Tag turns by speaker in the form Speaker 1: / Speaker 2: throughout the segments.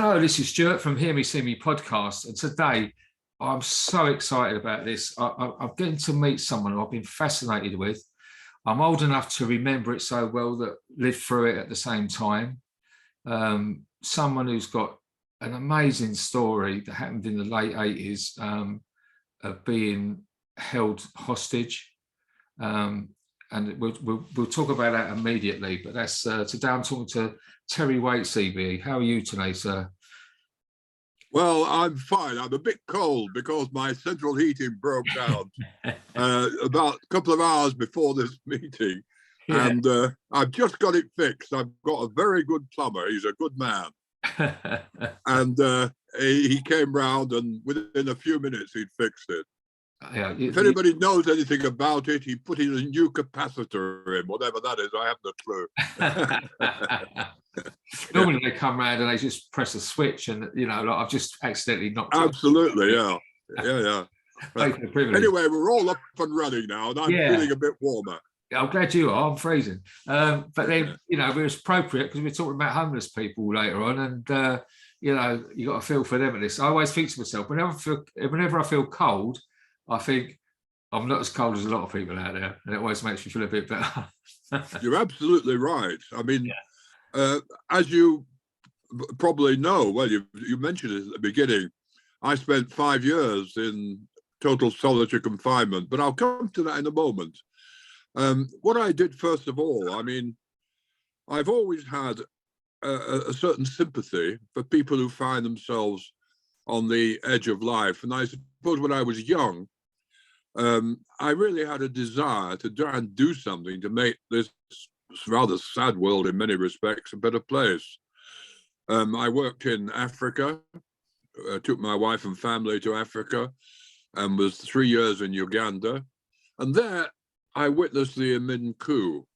Speaker 1: Hello, this is Stuart from Hear Me, See Me podcast. And today I'm so excited about this. I'm getting to meet someone who I've been fascinated with. I'm old enough to remember it so well that lived through it at the same time. Someone who's got an amazing story that happened in the late 80s of being held hostage. And we'll talk about that immediately. But that's today I'm talking to Terry Waite CBE. How are you today, sir?
Speaker 2: Well, I'm fine. I'm a bit cold because my central heating broke down about a couple of hours before this meeting. Yeah. And I've just got it fixed. I've got a very good plumber. He's a good man. And he came round and within a few minutes he'd fixed it. Yeah, if anybody knows anything about it, he put in a new capacitor in, whatever that is. I haven't a
Speaker 1: clue. Normally they come around and they just press a switch, and like I've just accidentally knocked.
Speaker 2: Absolutely, yeah. Anyway, we're all up and running now, and I'm feeling a bit warmer.
Speaker 1: I'm glad you are. I'm freezing, but then it was appropriate because we're talking about homeless people later on, and you got to feel for them at this. I always think to myself, whenever I feel cold, I think I'm not as cold as a lot of people out there, and it always makes me feel a bit better.
Speaker 2: You're absolutely right. I mean, as you probably know, well, you mentioned it at the beginning, I spent 5 years in total solitary confinement, but I'll come to that in a moment. What I did, first of all, I mean, I've always had a certain sympathy for people who find themselves on the edge of life. And I suppose when I was young, I really had a desire to try and do something to make this rather sad world in many respects a better place. I worked in Africa, took my wife and family to Africa, and was 3 years in Uganda. And there I witnessed the Amin coup.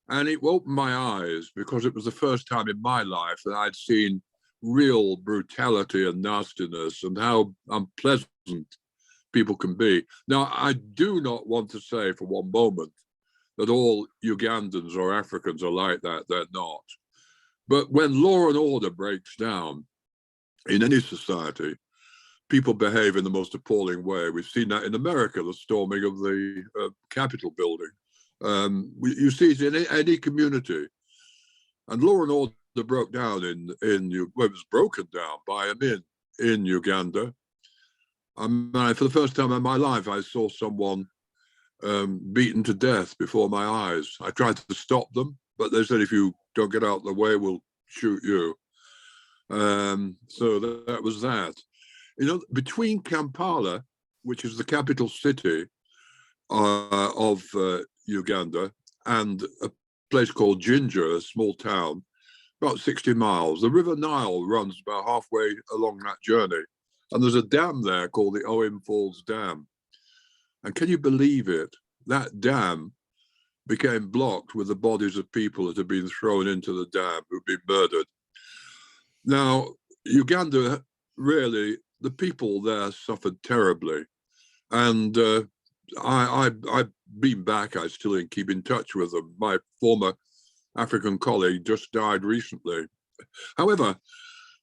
Speaker 2: And it opened my eyes because it was the first time in my life that I'd seen real brutality and nastiness and how unpleasant people can be. Now, I do not want to say for one moment that all Ugandans or Africans are like that. They're not. But when law and order breaks down in any society, people behave in the most appalling way. We've seen that in America, the storming of the Capitol building. You see it in any community. And law and order broke down it was broken down by Amin in Uganda. For the first time in my life, I saw someone beaten to death before my eyes. I tried to stop them, but they said, if you don't get out of the way, we'll shoot you. So that was that. Between Kampala, which is the capital city of Uganda, and a place called Jinja, a small town, about 60 miles. The River Nile runs about halfway along that journey. And there's a dam there called the Owen Falls Dam. And can you believe it? That dam became blocked with the bodies of people that had been thrown into the dam, who'd been murdered. Now, Uganda, really, the people there suffered terribly. And I've been back. I still keep in touch with them. My former African colleague just died recently. However,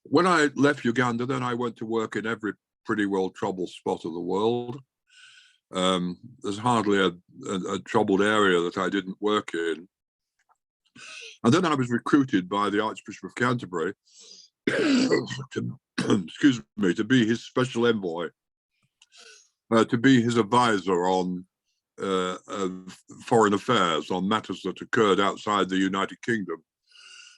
Speaker 2: when I left Uganda, then I went to work in every pretty well troubled spot of the world. There's hardly a troubled area that I didn't work in. And then I was recruited by the Archbishop of Canterbury to be his special envoy, to be his advisor on foreign affairs, on matters that occurred outside the United Kingdom.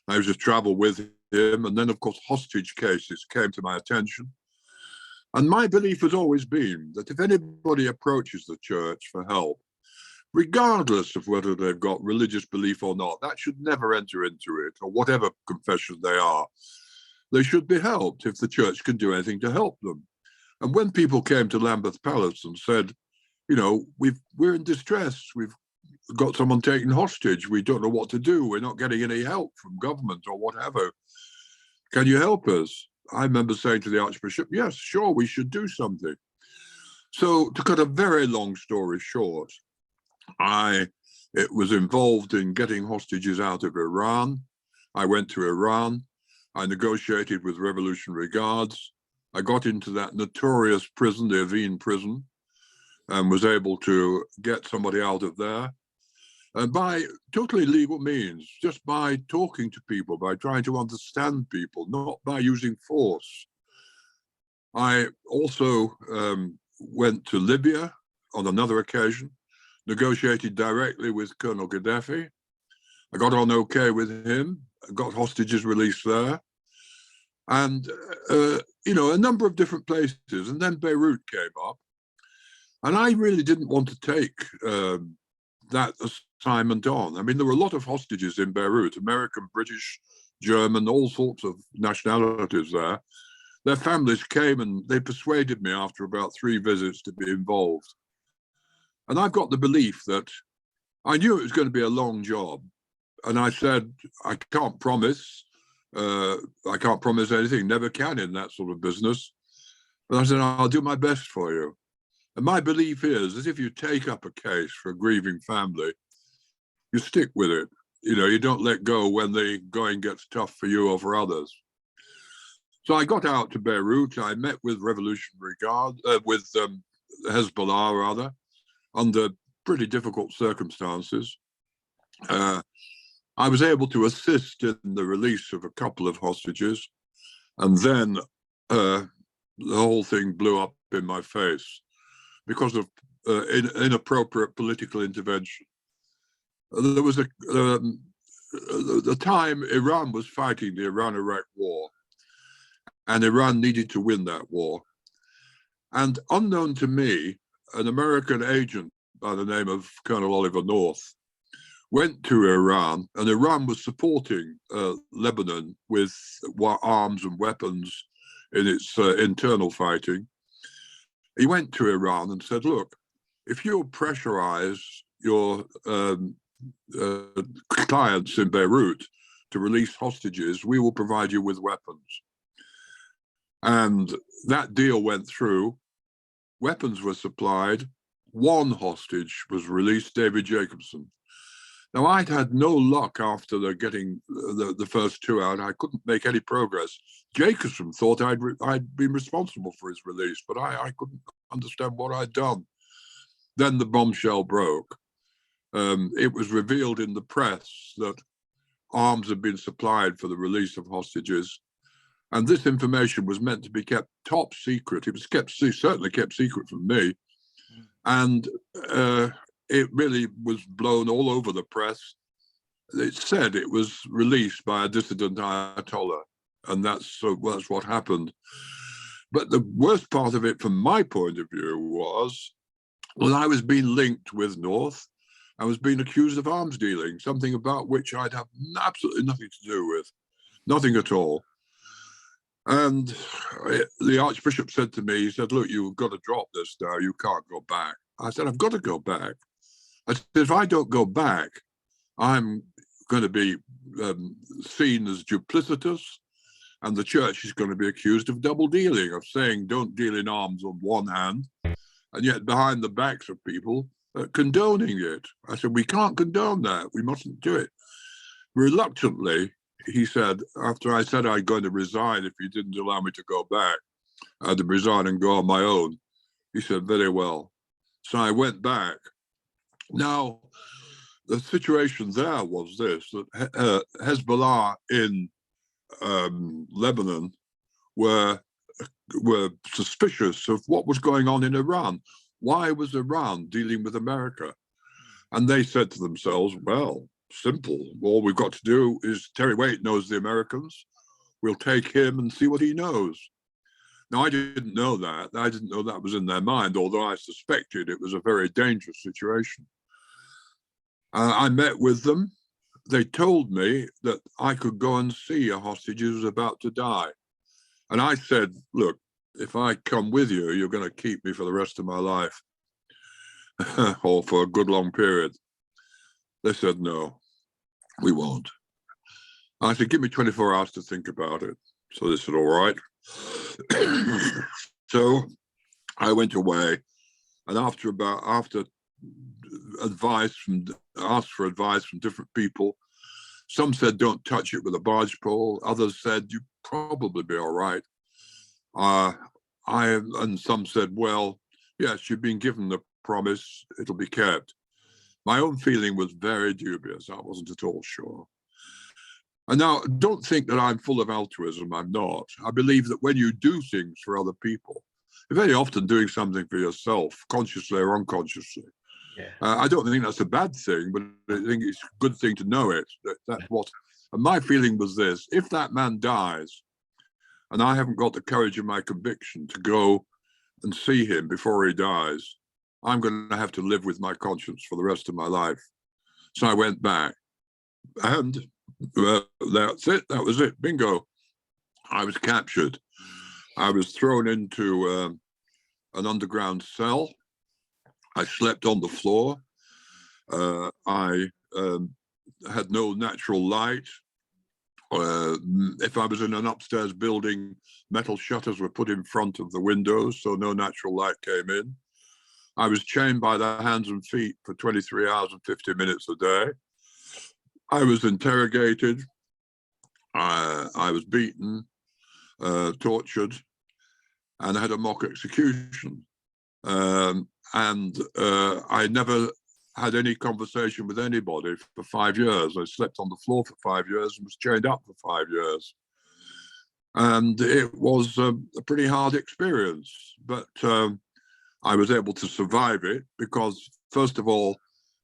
Speaker 2: I was to travel with him, and then, of course, hostage cases came to my attention. And my belief has always been that if anybody approaches the church for help, regardless of whether they've got religious belief or not, that should never enter into it, or whatever confession they are. They should be helped if the church can do anything to help them. And when people came to Lambeth Palace and said, we're in distress, we've got someone taken hostage, we don't know what to do, we're not getting any help from government or whatever, can you help us? I remember saying to the Archbishop, yes, sure, we should do something. So to cut a very long story short, I was involved in getting hostages out of Iran. I went to Iran. I negotiated with Revolutionary Guards. I got into that notorious prison, the Avene prison, and was able to get somebody out of there. And by totally legal means, just by talking to people, by trying to understand people, not by using force. I also went to Libya on another occasion, negotiated directly with Colonel Gaddafi. I got on okay with him, got hostages released there. And, a number of different places. And then Beirut came up. And I really didn't want to take that assignment on. I mean, there were a lot of hostages in Beirut, American, British, German, all sorts of nationalities there. Their families came and they persuaded me after about 3 visits to be involved. And I've got the belief that I knew it was going to be a long job. And I said, I can't promise anything, never can in that sort of business. But I said, I'll do my best for you. And my belief is that if you take up a case for a grieving family, you stick with it. You don't let go when the going gets tough for you or for others. So I got out to Beirut. I met with Revolutionary Guard, with Hezbollah rather, under pretty difficult circumstances. I was able to assist in the release of a couple of hostages, and then the whole thing blew up in my face because of inappropriate political intervention. There was the time Iran was fighting the Iran-Iraq war, and Iran needed to win that war. And unknown to me, an American agent by the name of Colonel Oliver North went to Iran, and Iran was supporting Lebanon with arms and weapons in its internal fighting. He went to Iran and said, look, if you pressurize your clients in Beirut to release hostages, we will provide you with weapons. And that deal went through. Weapons were supplied. 1 hostage was released, David Jacobson. Now, I'd had no luck after getting the first 2 out. I couldn't make any progress. Jacobson thought I'd been responsible for his release, but I couldn't understand what I'd done. Then the bombshell broke. It was revealed in the press that arms had been supplied for the release of hostages. And this information was meant to be kept top secret. It was certainly kept secret from me. And it really was blown all over the press. It said it was released by a dissident Ayatollah, and that's what happened. But the worst part of it, from my point of view, was I was being linked with North. I was being accused of arms dealing, something about which I'd have absolutely nothing to do with, nothing at all. And the Archbishop said to me, he said, look, you've got to drop this now. You can't go back. I said, I've got to go back. I said, if I don't go back, I'm going to be seen as duplicitous, and the church is going to be accused of double dealing, of saying don't deal in arms on one hand, and yet behind the backs of people condoning it. I said, we can't condone that. We mustn't do it. Reluctantly, he said, after I said I'm going to resign if he didn't allow me to go back, I had to resign and go on my own. He said, very well. So I went back. Now, the situation there was this, that Hezbollah in Lebanon were suspicious of what was going on in Iran. Why was Iran dealing with America? And they said to themselves, well, simple. All we've got to do is Terry Waite knows the Americans. We'll take him and see what he knows. Now, I didn't know that. I didn't know that was in their mind, although I suspected it was a very dangerous situation. I met with them. They told me that I could go and see a hostage who was about to die. And I said, look, if I come with you, you're going to keep me for the rest of my life or for a good long period. They said, no, we won't. I said, give me 24 hours to think about it. So they said, all right. So I went away, and after asked for advice from different people, Some said, don't touch it with a barge pole. Others said, you probably be all right. And some said, well, yes, you've been given the promise, it'll be kept. My own feeling was very dubious. I wasn't at all sure. And now, don't think that I'm full of altruism. I'm not. I believe that when you do things for other people, you're very often doing something for yourself, consciously or unconsciously.
Speaker 1: Yeah.
Speaker 2: I don't think that's a bad thing, but I think it's a good thing to know it. That's what. And my feeling was this: if that man dies, and I haven't got the courage of my conviction to go and see him before he dies, I'm going to have to live with my conscience for the rest of my life. So I went back, and that's it. That was it. Bingo. I was captured. I was thrown into an underground cell. I slept on the floor. I had no natural light. If I was in an upstairs building, metal shutters were put in front of the windows, so no natural light came in. I was chained by the hands and feet for 23 hours and 50 minutes a day. I was interrogated. I was beaten, tortured, and I had a mock execution. I never had any conversation with anybody for 5 years. I slept on the floor for 5 years and was chained up for 5 years. And it was a pretty hard experience, but I was able to survive it because, first of all,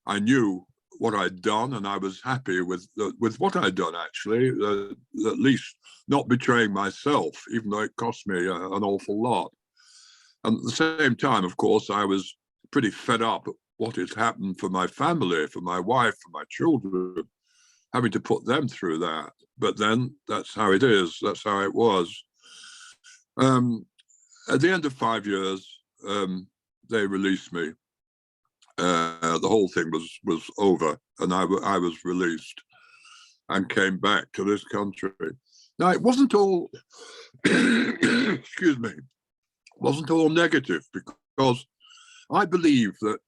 Speaker 2: I knew what I'd done, and I was happy with what I'd done, actually, at least not betraying myself, even though it cost me an awful lot. And at the same time, of course, I was pretty fed up at what had happened for my family, for my wife, for my children, having to put them through that. But then that's how it is. That's how it was. At the end of 5 years, they released me. The whole thing was over, and I was released and came back to this country. Now, it wasn't all, excuse me, wasn't all negative, because I believe that,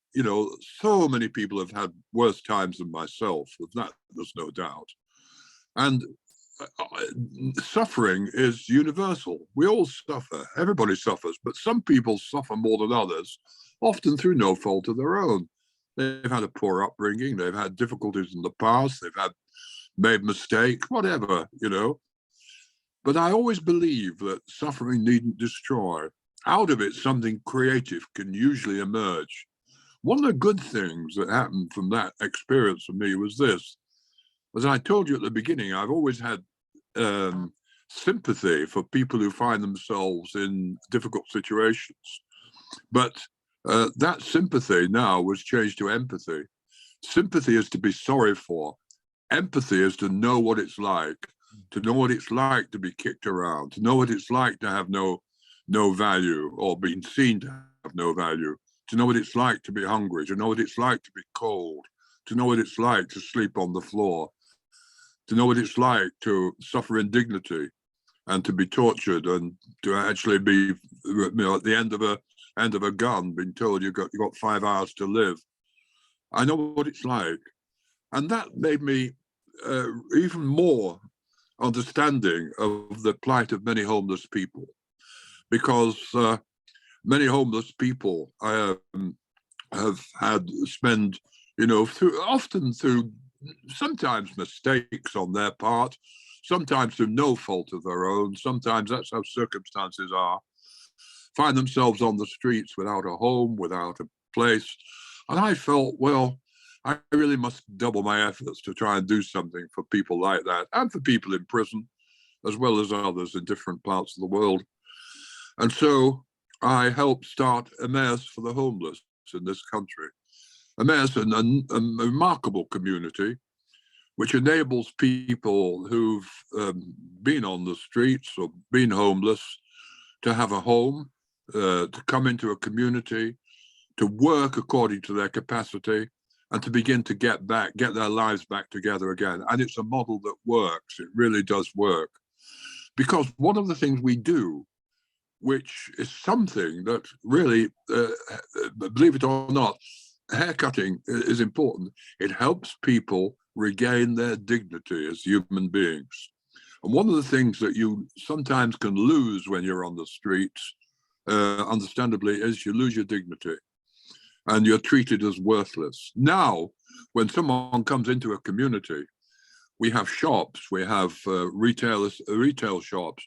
Speaker 2: so many people have had worse times than myself. Of that, there's no doubt. And suffering is universal. We all suffer. Everybody suffers, but some people suffer more than others, often through no fault of their own. They've had a poor upbringing. They've had difficulties in the past. They've made mistakes, whatever, But I always believe that suffering needn't destroy. Out of it, something creative can usually emerge. One of the good things that happened from that experience for me was this. As I told you at the beginning, I've always had sympathy for people who find themselves in difficult situations. But that sympathy now was changed to empathy. Sympathy is to be sorry for. Empathy is to know what it's like, to know what it's like to be kicked around, to know what it's like to have no value, or being seen to have no value, to know what it's like to be hungry, to know what it's like to be cold, to know what it's like to sleep on the floor, to know what it's like to suffer indignity and to be tortured, and to actually be, at the end of a gun, being told you've got 5 hours to live. I know what it's like. And that made me even more understanding of the plight of many homeless people, because many homeless people have had spend, often through sometimes mistakes on their part, sometimes through no fault of their own, sometimes that's how circumstances are, find themselves on the streets without a home, without a place. And I felt, well, I really must double my efforts to try and do something for people like that, and for people in prison, as well as others in different parts of the world. And so I helped start Emmaus for the homeless in this country. Emmaus is a remarkable community which enables people who've been on the streets or been homeless to have a home, to come into a community, to work according to their capacity, and to begin to get their lives back together again. And it's a model that works. It really does work. Because one of the things we do, which is something that really, believe it or not, haircutting is important. It helps people regain their dignity as human beings. And one of the things that you sometimes can lose when you're on the streets, understandably, is you lose your dignity and you're treated as worthless. Now, when someone comes into a community, we have shops, we have retail shops,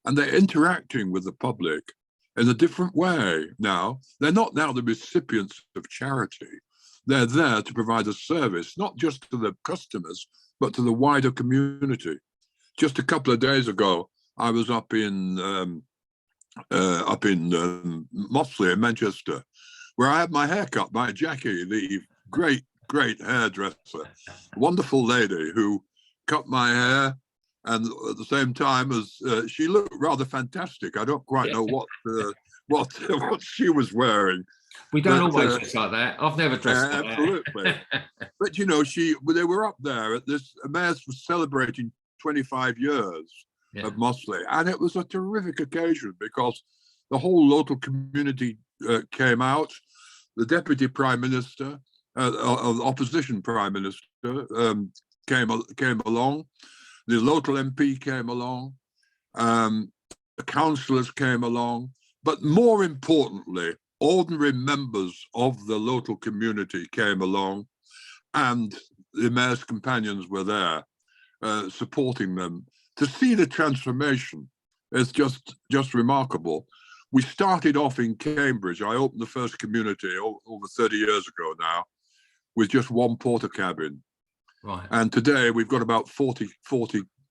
Speaker 2: and they're interacting with the public in a different way now. They're not now the recipients of charity. They're there to provide a service, not just to the customers, but to the wider community. Just a couple of days ago, I was up in Mossley in Manchester, where I had my hair cut by Jackie, the great hairdresser, wonderful lady who cut my hair, and at the same time as she looked rather fantastic. I don't quite know what she was wearing.
Speaker 1: We don't always dress like that. I've never dressed like
Speaker 2: absolutely.
Speaker 1: that.
Speaker 2: But you know, they were up there at this. Mayor's was celebrating 25 years of Mossley, and it was a terrific occasion because the whole local community came out. The deputy prime minister, opposition prime minister, came along. The local MP came along. The councillors came along, but more importantly, ordinary members of the local community came along, and the mayor's companions were there, supporting them. To see the transformation is just remarkable. We started off in Cambridge. I opened the first community over 30 years ago now, with just one porter cabin.
Speaker 1: Right.
Speaker 2: And today we've got about 40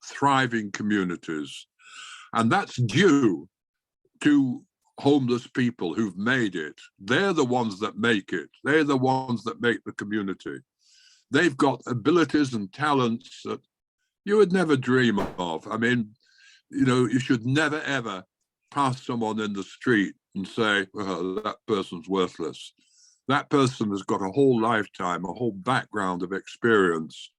Speaker 2: thriving communities. And that's due to homeless people who've made it. They're the ones that make it. They're the ones that make the community. They've got abilities and talents that you would never dream of. I mean, you know, you should never, ever pass someone in the street and say, well, that person's worthless. That person has got a whole lifetime, a whole background of experience.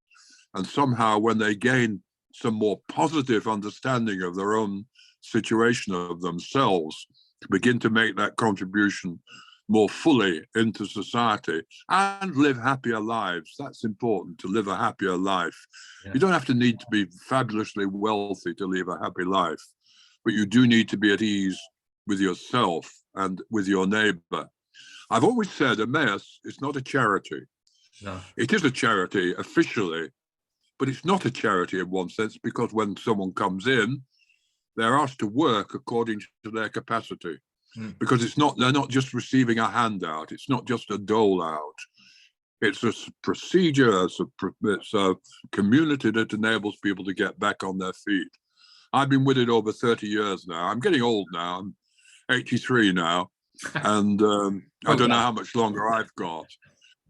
Speaker 2: And somehow when they gain some more positive understanding of their own situation, of themselves, to begin to make that contribution more fully into society and live happier lives. That's important, to live a happier life. Yeah. You don't have to need to be fabulously wealthy to live a happy life, but you do need to be at ease with yourself and with your neighbor. I've always said Emmaus is not a charity. No. It is a charity officially, but it's not a charity in one sense, because when someone comes in, they're asked to work according to their capacity. Because they're not just receiving a handout. It's not just a dole out. It's a procedure. It's a community that enables people to get back on their feet. I've been with it over 30 years now. I'm getting old now. I'm 83 now. And I don't know how much longer I've got.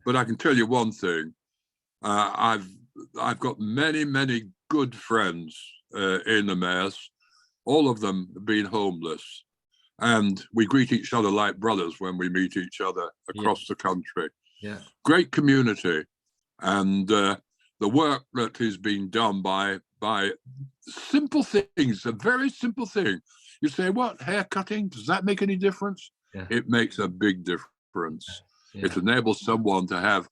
Speaker 2: But I can tell you one thing. I've got many good friends in Emmaus. All of them have been homeless. And we greet each other like brothers when we meet each other across the country. Yeah. Great community. And the work that is being done by simple things, a very simple thing. You say, what, hair cutting? Does that make any difference? Yeah. It makes a big difference. Yeah. It enables someone to have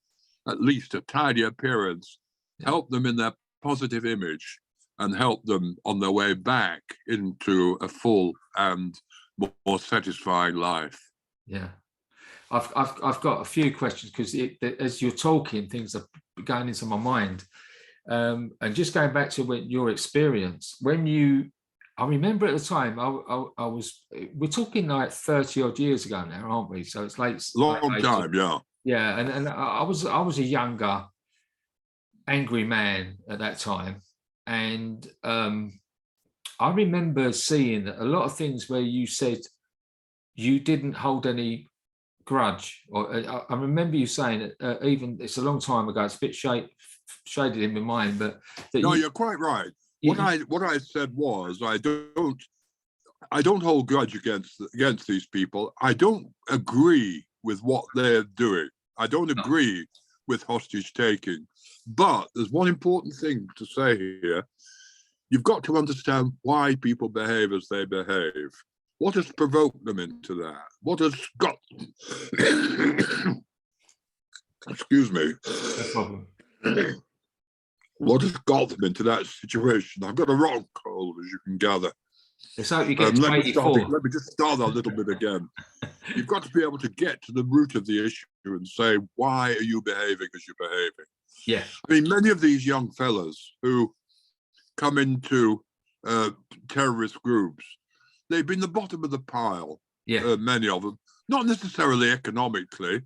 Speaker 2: at least a tidy appearance, help them in their positive image, and help them on their way back into a full and more satisfying life. Yeah,
Speaker 1: I've got a few questions, because as you're talking, things are going into my mind, and just going back to your experience I remember at the time I was, we're talking like 30 odd years ago now, aren't we? So it's
Speaker 2: long time.
Speaker 1: Yeah, and I was a younger, angry man at that time, and I remember seeing a lot of things where you said you didn't hold any grudge. Or I remember you saying, even it's a long time ago, it's a bit shaded in my mind, but
Speaker 2: you're quite right. What I said was, I don't hold grudge against these people. I don't agree with what they're doing. I don't agree with hostage taking. But there's one important thing to say here. You've got to understand why people behave as they behave. What has provoked them into that? What has got... Excuse me.
Speaker 1: No problem.
Speaker 2: what has got them into that situation? I've got a rotten cold, as you can gather.
Speaker 1: Let's hope you get to
Speaker 2: Let me
Speaker 1: 84.
Speaker 2: let me just start a little bit again. You've got to be able to get to the root of the issue and say, why are you behaving as you're behaving?
Speaker 1: Yeah.
Speaker 2: I mean, many of these young fellas who come into terrorist groups, they've been the bottom of the pile,
Speaker 1: Yeah.
Speaker 2: many of them, not necessarily economically,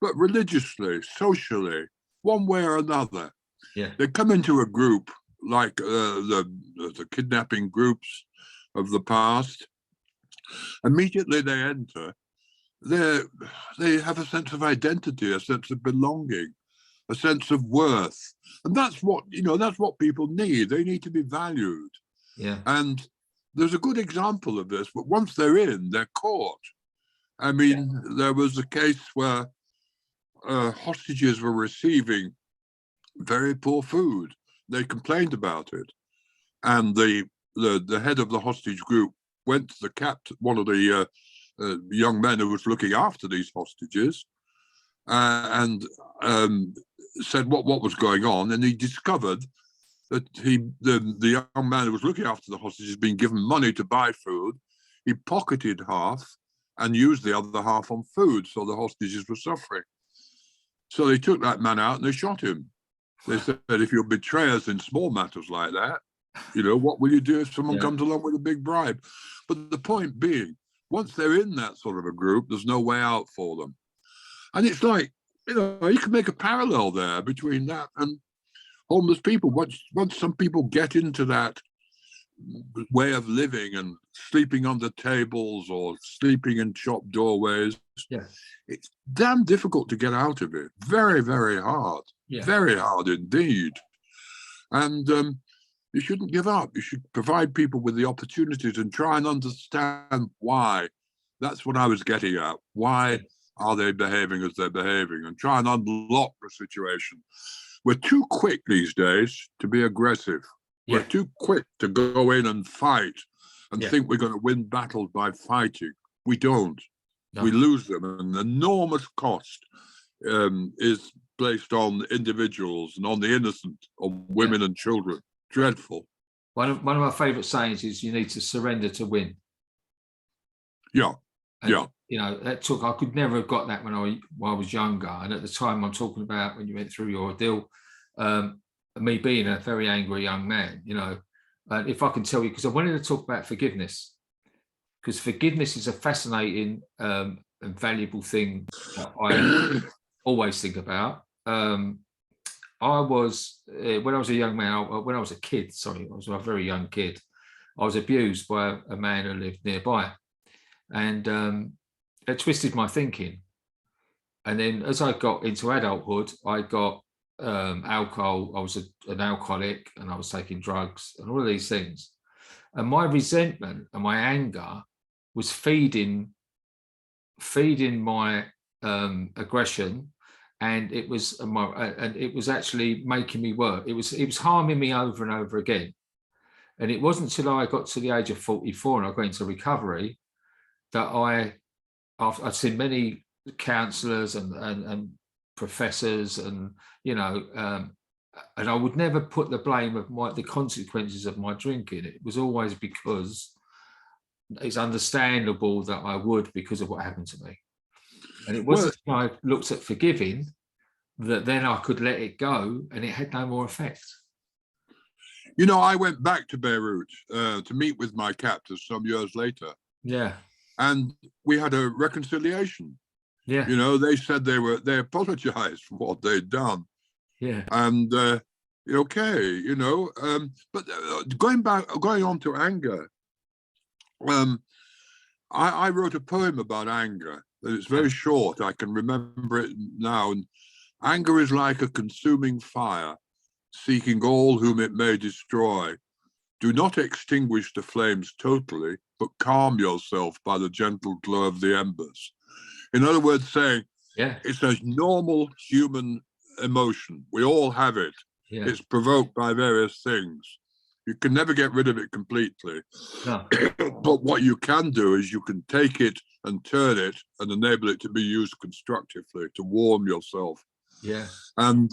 Speaker 2: but religiously, socially, one way or another.
Speaker 1: Yeah.
Speaker 2: They come into a group like the kidnapping groups of the past. Immediately they enter, they have a sense of identity, a sense of belonging, a sense of worth. And that's what, that's what people need. They need to be valued.
Speaker 1: Yeah.
Speaker 2: And there's a good example of this, but once they're in, they're caught. I mean, there was a case where hostages were receiving very poor food. They complained about it. And the head of the hostage group went to the captain, one of the young men who was looking after these hostages, and said what was going on. And he discovered that the young man who was looking after the hostages had been given money to buy food. He pocketed half and used the other half on food, so the hostages were suffering. So they took that man out and they shot him. They said, if you'll betray us in small matters like that, what will you do if someone comes along with a big bribe? But the point being, once they're in that sort of a group, there's no way out for them. And it's like, you can make a parallel there between that and homeless people. Once some people get into that way of living and sleeping under tables or sleeping in shop doorways, it's damn difficult to get out of it. Very, very hard. Very hard indeed. And you shouldn't give up. You should provide people with the opportunities and try and understand why. That's what I was getting at. Why are they behaving as they're behaving? And try and unlock the situation. We're too quick these days to be aggressive. We're too quick to go in and fight and think we're going to win battles by fighting. We don't. No. We lose them. An enormous cost is placed on individuals and on the innocent, on women and children. Dreadful.
Speaker 1: One of my favourite sayings is you need to surrender to win.
Speaker 2: Yeah.
Speaker 1: And, I could never have got that when I was younger. And at the time I'm talking about when you went through your ordeal, me being a very angry young man, and if I can tell you, because I wanted to talk about forgiveness, because forgiveness is a fascinating and valuable thing that I always think about. I was, when I was a young man, when I was a kid, I was a very young kid, I was abused by a man who lived nearby. And it twisted my thinking. And then as I got into adulthood, I got alcohol. I was an alcoholic and I was taking drugs and all of these things. And my resentment and my anger was feeding my aggression. And it was actually making me work. It was harming me over and over again. And it wasn't until I got to the age of 44 and I got into recovery that I've seen many counsellors and professors and and I would never put the blame of the consequences of my drinking. It was always because it's understandable that I would, because of what happened to me. And it wasn't until I looked at forgiving that then I could let it go and it had no more effect.
Speaker 2: I went back to Beirut to meet with my captors some years later.
Speaker 1: Yeah.
Speaker 2: And we had a reconciliation.
Speaker 1: Yeah.
Speaker 2: They said they apologized for what they'd done.
Speaker 1: Yeah.
Speaker 2: And but going on to anger, I wrote a poem about anger. It's very short. I can remember it now. And anger is like a consuming fire, seeking all whom it may destroy. Do not extinguish the flames totally, but calm yourself by the gentle glow of the embers. In other words, saying, it's a normal human emotion. We all have it. Yeah. It's provoked by various things. You can never get rid of it completely. No. But what you can do is you can take it and turn it and enable it to be used constructively to warm yourself.
Speaker 1: Yeah.
Speaker 2: And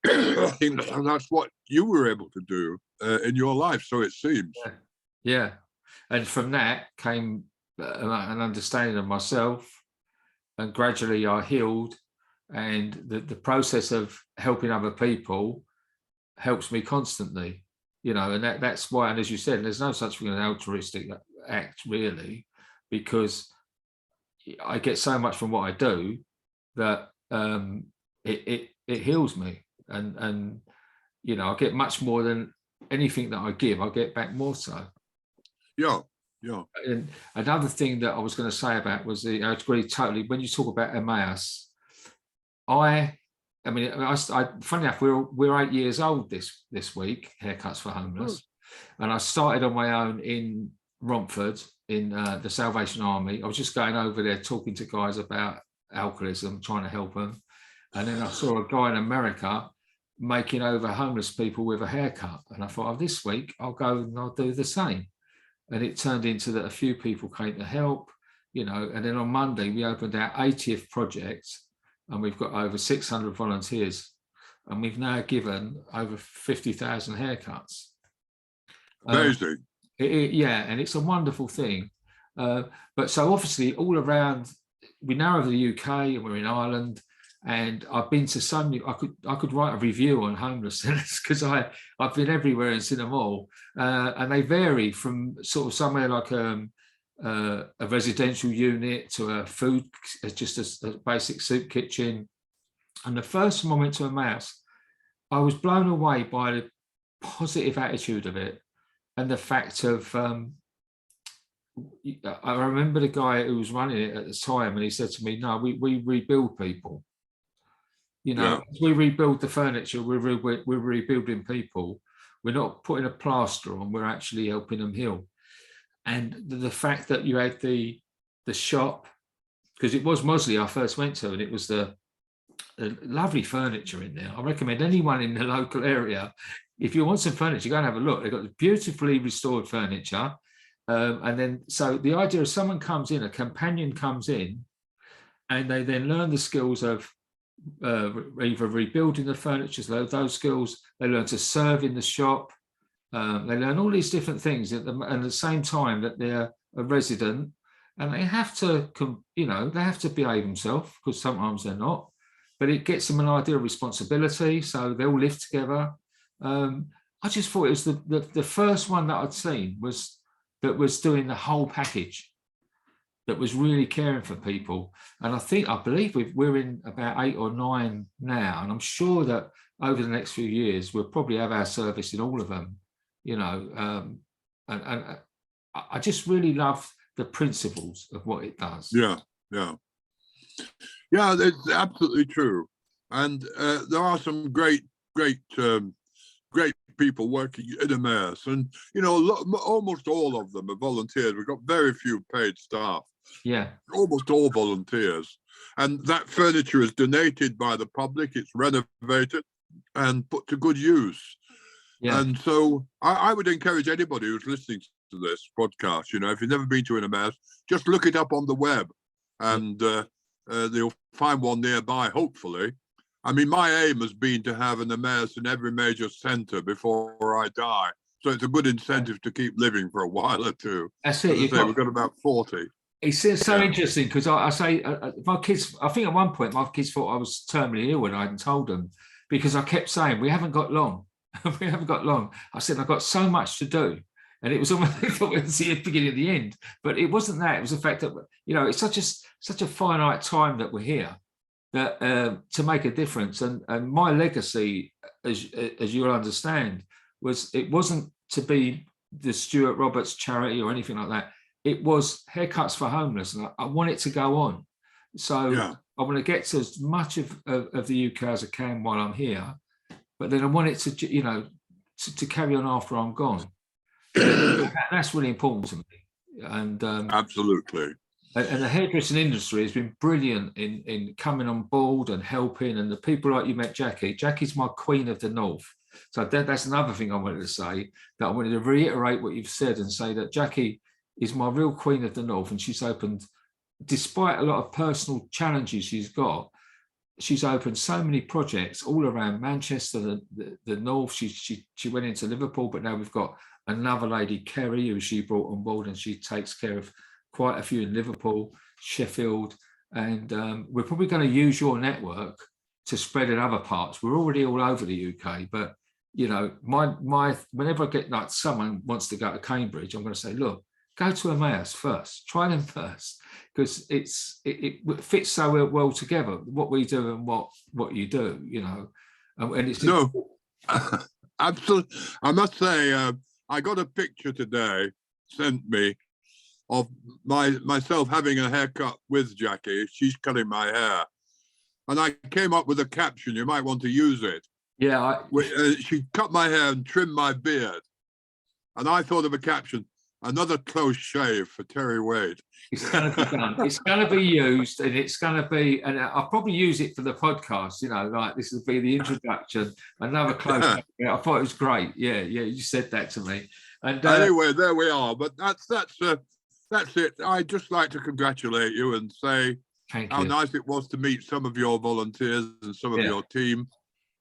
Speaker 2: I think that's what you were able to do in your life, so it seems.
Speaker 1: Yeah. And from that came an understanding of myself, and gradually I healed. And the process of helping other people helps me constantly, and that's why, and as you said, there's no such thing as an altruistic act, really, because I get so much from what I do that it heals me, and I get much more than anything that I give. I get back more so.
Speaker 2: Yeah.
Speaker 1: And another thing that I was going to say about was I agree totally when you talk about Emmaus. I mean, funny enough, we're 8 years old this week. Haircuts for Homeless, and I started on my own in Romford in the Salvation Army. I was just going over there talking to guys about alcoholism, trying to help them, and then I saw a guy in America making over homeless people with a haircut, and I thought, this week I'll go and I'll do the same. And it turned into that a few people came to help, and then on Monday we opened our 80th project, and we've got over 600 volunteers, and we've now given over 50,000 haircuts.
Speaker 2: Amazing.
Speaker 1: And it's a wonderful thing. But so obviously all around, we now have the UK and we're in Ireland, and I've been to so many. I could write a review on homelessness because I've been everywhere and seen them all, and they vary from sort of somewhere like a residential unit to a food, just a basic soup kitchen. And the first time I went to Emmaus, I was blown away by the positive attitude of it, and the fact of I remember the guy who was running it at the time, and he said to me, "No, we rebuild people. We rebuild the furniture. We're rebuilding people. We're not putting a plaster on. We're actually helping them heal." And the fact that you had the shop, because it was Mosley I first went to, and it was the lovely furniture in there. I recommend anyone in the local area, if you want some furniture, go and have a look. They've got beautifully restored furniture. And then, so the idea is someone comes in, a companion comes in, and they then learn the skills of either rebuilding the furniture, so those skills, they learn to serve in the shop. They learn all these different things at the same time that they're a resident, and they have to, they have to behave themselves, because sometimes they're not, but it gets them an idea of responsibility, so they all live together. I just thought it was the first one that I'd seen that was doing the whole package, that was really caring for people. And I believe we're in about 8 or 9 now, and I'm sure that over the next few years we'll probably have our service in all of them. And I just really love the principles of what it does.
Speaker 2: Yeah, it's absolutely true. And there are some great people working in Emmaus, and almost all of them are volunteers. We've got very few paid staff.
Speaker 1: Yeah,
Speaker 2: almost all volunteers, and that furniture is donated by the public. It's renovated and put to good use. Yeah. And so I would encourage anybody who's listening to this podcast, if you've never been to an Emmaus, just look it up on the web, and you'll find one nearby, hopefully. I mean, my aim has been to have an Emmaus in every major centre before I die. So it's a good incentive to keep living for a while or two.
Speaker 1: That's it.
Speaker 2: We've got about 40.
Speaker 1: It's so interesting, because I say my kids, I think at one point my kids thought I was terminally ill when I hadn't told them, because I kept saying, we haven't got long. We haven't got long. I said, I've got so much to do. And it was almost, I thought we'd see the beginning of the end. But it wasn't that. It was the fact that, it's such a finite time that we're here, that to make a difference. And my legacy, as you'll understand, it wasn't to be the Stuart Roberts charity or anything like that. It was Haircuts for Homeless, and I want it to go on. So I want to get to as much of the UK as I can while I'm here, but then I want it to, to carry on after I'm gone. That's really important to me. And
Speaker 2: absolutely.
Speaker 1: And the hairdressing industry has been brilliant in coming on board and helping. And the people like you met Jackie. Jackie's my queen of the north. So that's another thing I wanted to say, that I wanted to reiterate what you've said and say that Jackie is my real queen of the north, and she's opened, despite a lot of personal challenges she's got, she's opened so many projects all around Manchester, the north. She went into Liverpool, but now we've got another lady, Kerry, who she brought on board, and she takes care of quite a few in Liverpool, Sheffield, and we're probably going to use your network to spread in other parts. We're already all over the UK, but you know, whenever I get like someone wants to go to Cambridge, I'm going to say, look, go to Emmaus first, try them first, because it fits so well together, what we do and what you do, you know. And it's
Speaker 2: no, absolutely. I must say, I got a picture today sent me of myself having a haircut with Jackie. She's cutting my hair, and I came up with a caption. You might want to use it.
Speaker 1: Yeah,
Speaker 2: she cut my hair and trimmed my beard, and I thought of a caption: another close shave for Terry Waite.
Speaker 1: It's going to be done. It's going to be used, and it's going to be, and I'll probably use it for the podcast. You know, like this will be the introduction. Another close. Yeah, I thought it was great. Yeah, you said that to me. And
Speaker 2: anyway, there we are. But that's it. I'd just like to congratulate you and say how nice it was to meet some of your volunteers and some of your team.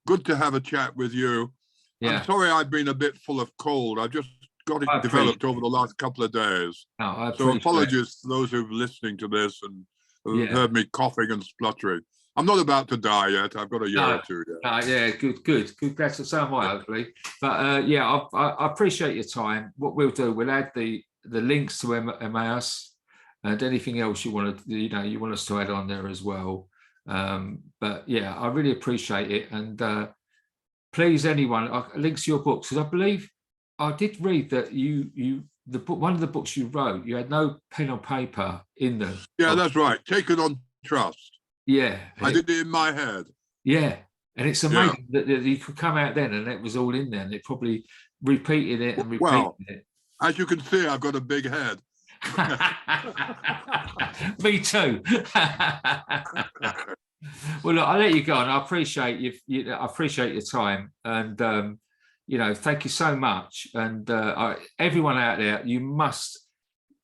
Speaker 2: Good to have a chat with you. Yeah. I'm sorry I've been a bit full of cold. I've just got it developed over the last couple of days. So apologies to those who are listening to this and who heard me coughing and spluttering. I'm not about to die yet. I've got a year or two yet.
Speaker 1: Yeah, good. That's the same way, hopefully. But I appreciate your time. What we'll do, we'll add the links to Emmaus and anything else you want us to add on there as well. But yeah, I really appreciate it. And please, anyone, links to your books, because I believe I did read that one of the books you wrote, you had no pen or paper in them.
Speaker 2: Yeah, that's right. Taken on trust.
Speaker 1: Yeah.
Speaker 2: I did it in my head.
Speaker 1: Yeah. And it's amazing that you could come out then and it was all in there, and it probably repeated it and repeated it.
Speaker 2: As you can see, I've got a big head.
Speaker 1: Me too. Well, look, I'll let you go, and I appreciate I appreciate your time, and thank you so much. And everyone out there, you must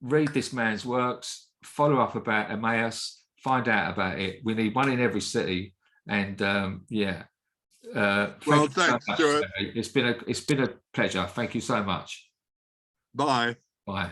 Speaker 1: read this man's works, follow up about Emmaus, find out about it. We need one in every city, and
Speaker 2: well,
Speaker 1: thanks,
Speaker 2: Stuart.
Speaker 1: It's been a pleasure. Thank you so much.
Speaker 2: Bye.
Speaker 1: Bye.